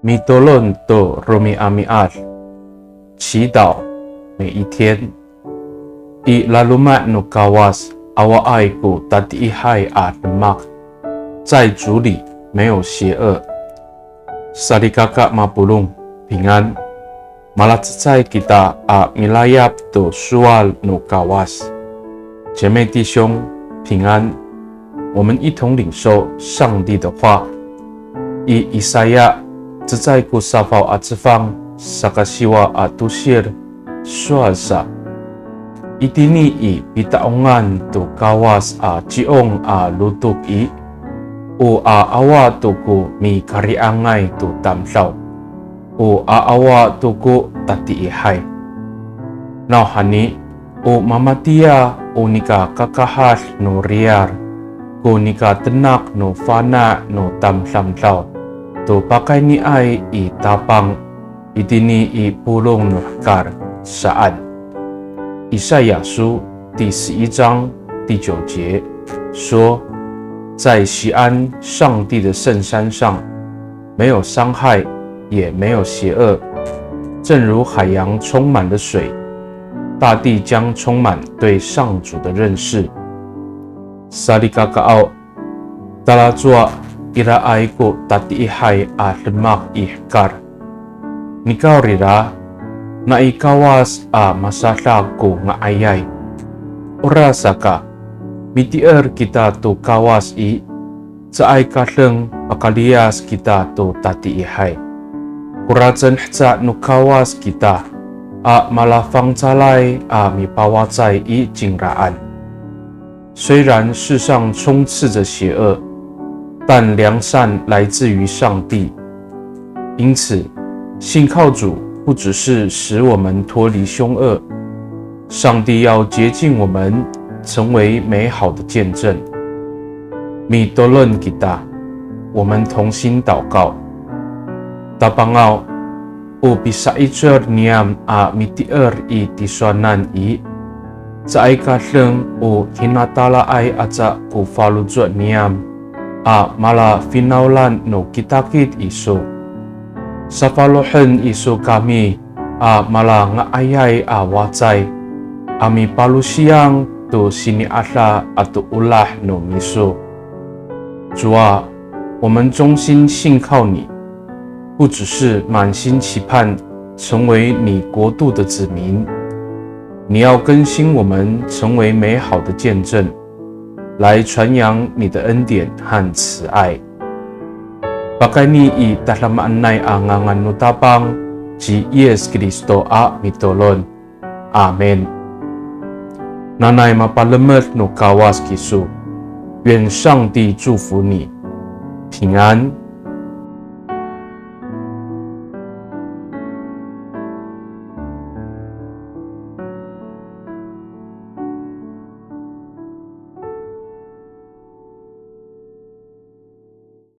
Mitolon to Rumi Amiat， 祈祷每一天。I lalumat no kawas awai ku tati ihai at mak， 在主里没有邪恶。Salikaka mapulung 平安。Malatsai kita a milayap to sual no kawas， 姐妹弟兄平安。我们一同领受上帝的话。I Isaya Zai ku safau atsifang sakasiwa atusir suasa itini i bitaongan tu kawas a jiong a lutuk i u a awa tuku mi kariangai tu tamsaw u a awa tuku tati ihai now hani u mamatia u nika kakahas no riar ku nika tenak no fana no tamsamsaw to pakai ni ay itapang itini ipulong nuhkar saan。以赛亚书第11章第9节说，在锡安上帝的圣山上，没有伤害，也没有邪恶，正如海洋充满了水，大地将充满对上主的认识。Salikakaw talajua ira aiku tati ihai a lemak ihkar nikau rira na ikawas a masasaku nga ayay ora saka mitier kita tu kawas i sa ay kaseng pakalias kita tu tati ihai kurajan hsa nu kawas kita a malafang calai a mipawacai i jingraan。 虽然世上充斥着邪恶，但良善来自于上帝，因此信靠主不只是使我们脱离凶恶，上帝要洁净我们，成为美好的见证。Mitolon kita， 我们同心祷告。Tapangau u bisa icer niam a mitier i tisonan i sa ay kaseng u hinatala ay aca ku falujuat niam a mala finaulan no kitakit iso safalohen iso kami a mala ngaayay a wacay ami palusiang to sini asa atau ulah no miso。 主啊，我们衷心信靠你，不只是满心期盼成为你国度的子民，你要更新我们成为美好的见证，来传扬你的恩典和慈爱。Pakai ni i dalam anay angangan nutapang ji Yesus Kristo a mitolon. Amen。 Nanay mapalamet no kawas kisu， 愿上帝祝福你，平安。